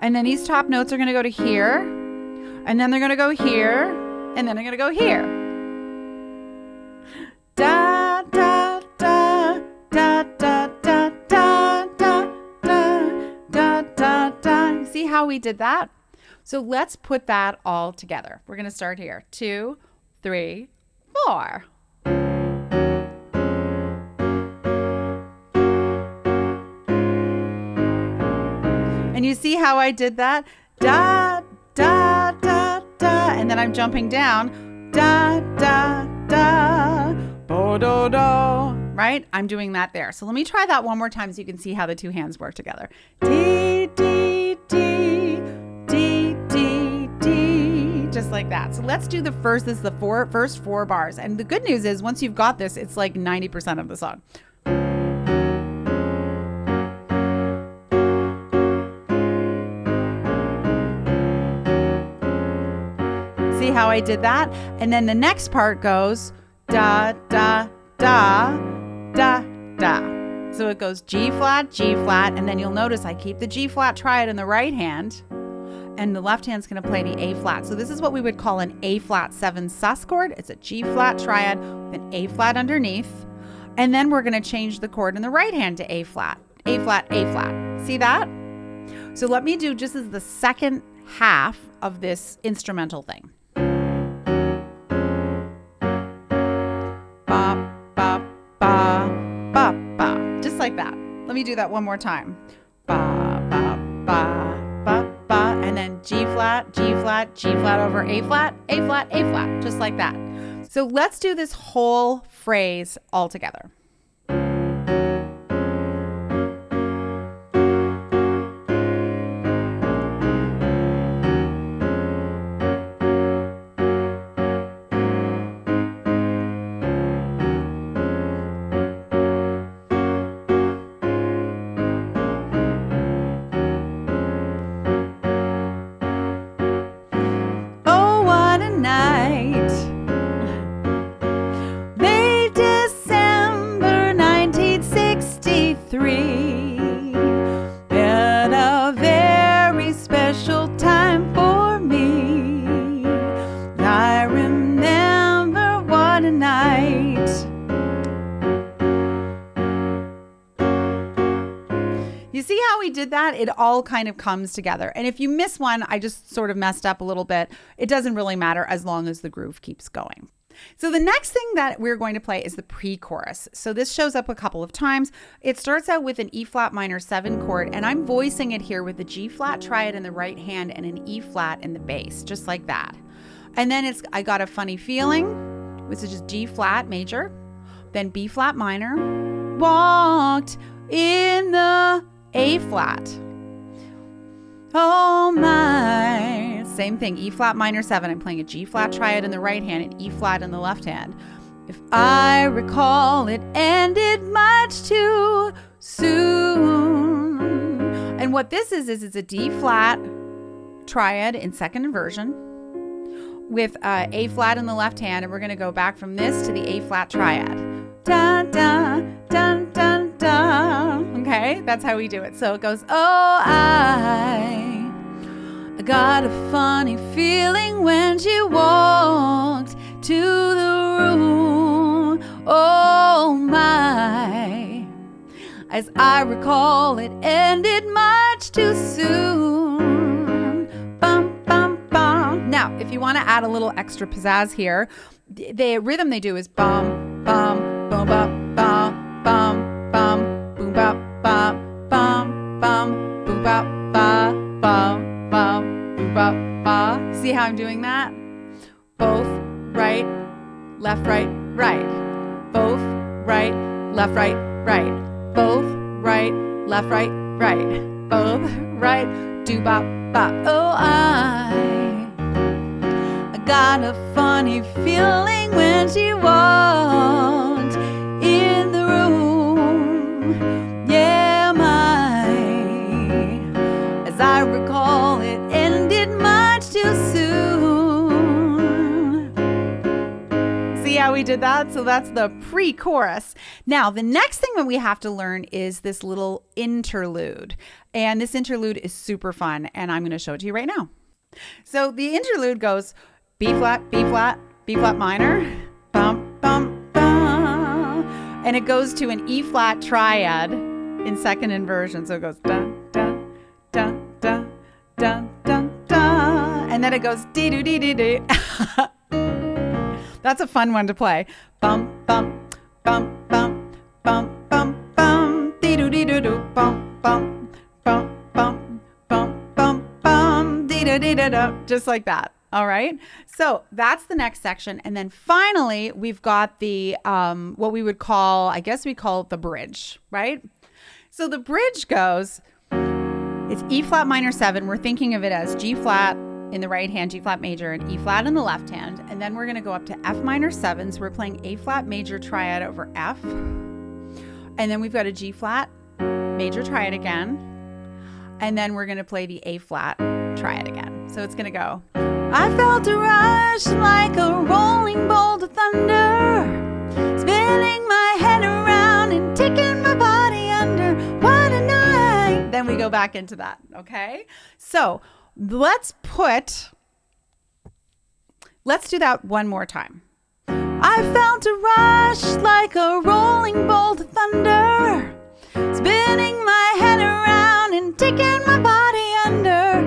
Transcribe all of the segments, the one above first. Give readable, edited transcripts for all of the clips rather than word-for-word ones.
And then these top notes are going to go to here. And then they're going to go here. And then they're going to go here. Da, da, da, da, da, da, da, da, da, da, da. See how we did that? So let's put that all together. We're going to start here. 2, 3, 4. And you see how I did that? Da, da, da, da. And then I'm jumping down. Da, da, da. Bo, do, do. Right? I'm doing that there. So let me try that one more time so you can see how the two hands work together. D, D, D, D, D, D. Just like that. So let's do the first. This is the first 4 bars. And the good news is once you've got this, it's like 90% of the song. See how I did that? And then the next part goes da, da, da, da, da. So it goes G flat, and then you'll notice I keep the G flat triad in the right hand, and the left hand's going to play the A flat. So this is what we would call an A flat 7 sus chord. It's a G flat triad with an A flat underneath, and then we're going to change the chord in the right hand to A flat, A flat, A flat. See that? So let me do just as the second half of this instrumental thing. Just like that. Let me do that one more time. Ba, ba, ba, ba, ba. And then G flat, G flat, G flat over A flat, A flat, A flat. Just like that. So let's do this whole phrase all together. You see how we did that? It all kind of comes together. And if you miss one, I just sort of messed up a little bit. It doesn't really matter as long as the groove keeps going. So the next thing that we're going to play is the pre-chorus. So this shows up a couple of times. It starts out with an E flat minor 7 chord, and I'm voicing it here with the G flat triad in the right hand and an E flat in the bass, just like that. And then I got a funny feeling, which is just G flat major, then B flat minor, walked in the A flat. Oh my. Same thing, E flat minor 7. I'm playing a G flat triad in the right hand and E flat in the left hand. If I recall, it ended much too soon. And what this is it's a D flat triad in second inversion with A flat in the left hand, and we're going to go back from this to the A flat triad. Dun, dun, dun, dun, dun. Okay, that's how we do it. So it goes, oh, I got a funny feeling when she walked to the room. Oh my, as I recall, it ended much too soon. Bum, bum, bum. Now, if you want to add a little extra pizzazz here, the rhythm they do is bum, bum, boom, bum, bum, bum, bum, boom, bum, bum, bum, bum, boom, bum, bum, bum. Ba, ba. See how I'm doing that? Both, right, left, right, right. Both, right, left, right, right. Both, right, left, right, right. Both, right, do bop, bop. Oh, I got a funny feeling when she walked in the room. Yeah, my, as I recall, it ended much too soon. See how we did that? So that's the pre-chorus. Now, the next thing that we have to learn is this little interlude. And this interlude is super fun, and I'm going to show it to you right now. So the interlude goes B flat, B flat, B flat minor, bum, bum, bum. And it goes to an E flat triad in second inversion. So it goes dun, dun, dun, dun, dun, dun, dun. And then it goes dee doo dee dee dee. That's a fun one to play. Bum, bum, bum, bum, bum, bum, bum, dee doo dee doo doo, bum, bum, bum, bum, bum, bum, bum, dee doo dee doo doo. Just like that. All right. So that's the next section. And then finally, we've got the, what we would call, I guess we call it the bridge, right? So the bridge goes, it's E flat minor 7. We're thinking of it as G flat in the right hand, G flat major, and E flat in the left hand. And then we're going to go up to F minor 7. So we're playing A flat major triad over F. And then we've got a G flat major triad again. And then we're going to play the A flat triad again. So it's going to go, I felt a rush like a rolling bolt of thunder, spinning my head around and taking my body under. What a night. Then we go back into that. Okay. So let's do that one more time. I felt a rush like a rolling bolt of thunder, spinning my head around and taking my body under.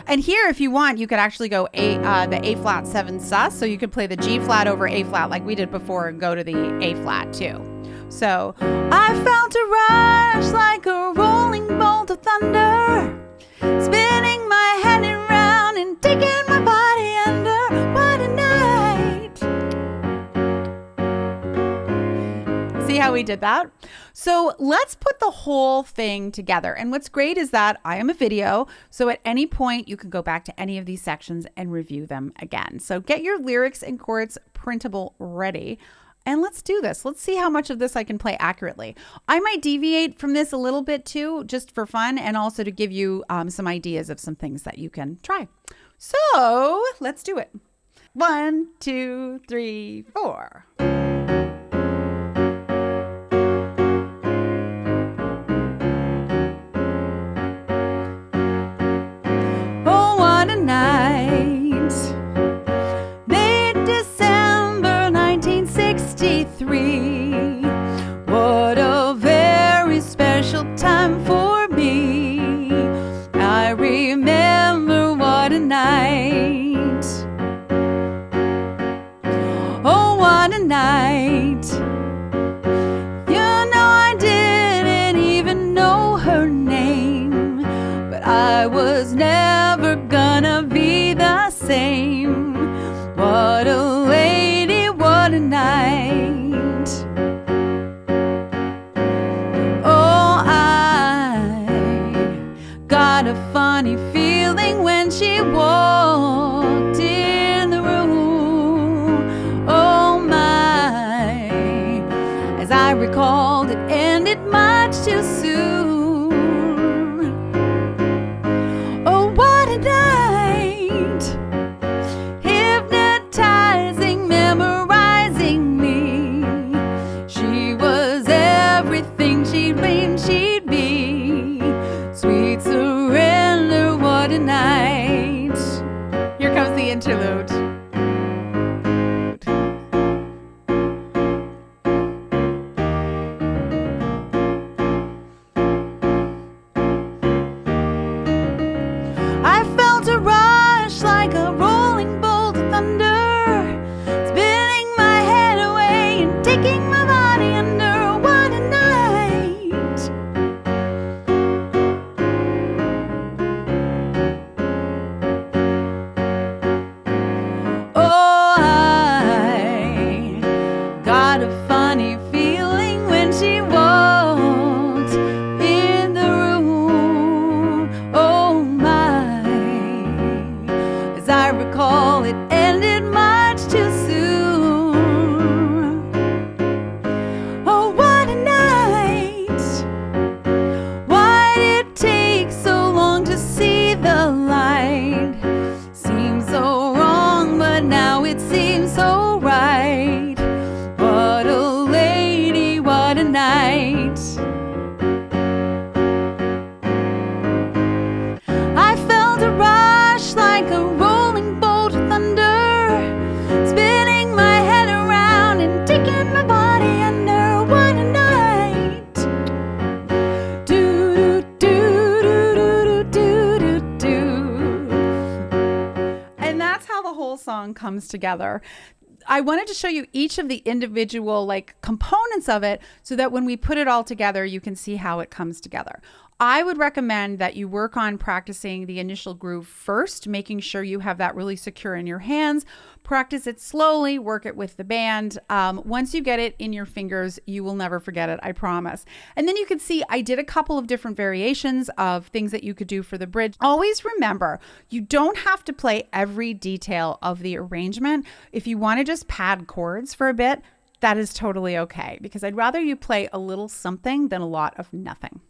And here, if you want, you could actually go the A flat 7 sus. So you could play the G flat over A flat like we did before and go to the A flat too. So I felt a rush like a rolling bolt of thunder, spinning my head around and taking my body under. What a night. See how we did that? So let's put the whole thing together. And what's great is that I am a video. So at any point, you can go back to any of these sections and review them again. So get your lyrics and chords printable ready. And let's do this. Let's see how much of this I can play accurately. I might deviate from this a little bit too, just for fun, and also to give you some ideas of some things that you can try. So let's do it. 1, 2, 3, 4. Oh, what a night. Mid-December 1963. What a very special time for me. I remember what a night. Oh, what a night. You know I didn't even know her name, but I was never gonna be the same. What a lady, what a night. Oh, I got a funny feeling when she walked in the room. Oh my, as I recalled, it ended much too soon. Oh, what a night. Hypnotizing, memorizing me. She was everything she'd dreamed she'd be. Sweet surrender, what a night. comes together. I wanted to show you each of the individual like components of it so that when we put it all together, you can see how it comes together. I would recommend that you work on practicing the initial groove first, making sure you have that really secure in your hands. Practice it slowly, work it with the band. Once you get it in your fingers, you will never forget it, I promise. And then you can see I did a couple of different variations of things that you could do for the bridge. Always remember, you don't have to play every detail of the arrangement. If you want to just pad chords for a bit, that is totally okay, because I'd rather you play a little something than a lot of nothing.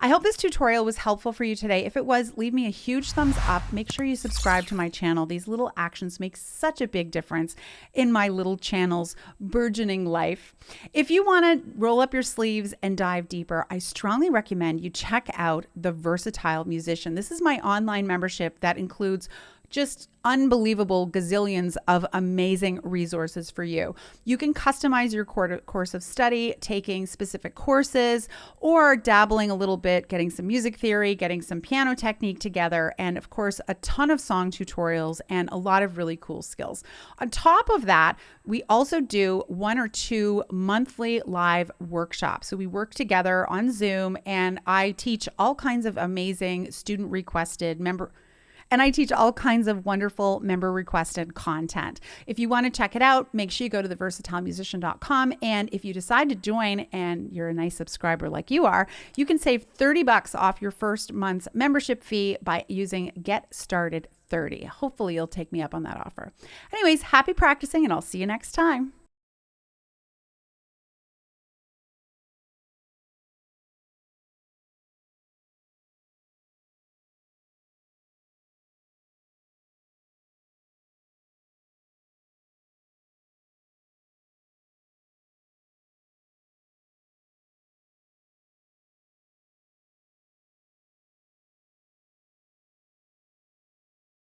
I hope this tutorial was helpful for you today. If it was, leave me a huge thumbs up. Make sure you subscribe to my channel. These little actions make such a big difference in my little channel's burgeoning life. If you want to roll up your sleeves and dive deeper, I strongly recommend you check out the Versatile Musician. This is my online membership that includes just unbelievable gazillions of amazing resources for you. You can customize your course of study, taking specific courses, or dabbling a little bit, getting some music theory, getting some piano technique together, and of course, a ton of song tutorials and a lot of really cool skills. On top of that, we also do 1 or 2 monthly live workshops. So we work together on Zoom, and I teach all kinds of amazing student requested and I teach all kinds of wonderful member requested content. If you want to check it out, make sure you go to theversatilemusician.com. And if you decide to join and you're a nice subscriber like you are, you can save $30 off your first month's membership fee by using Get Started 30. Hopefully you'll take me up on that offer. Anyways, happy practicing, and I'll see you next time.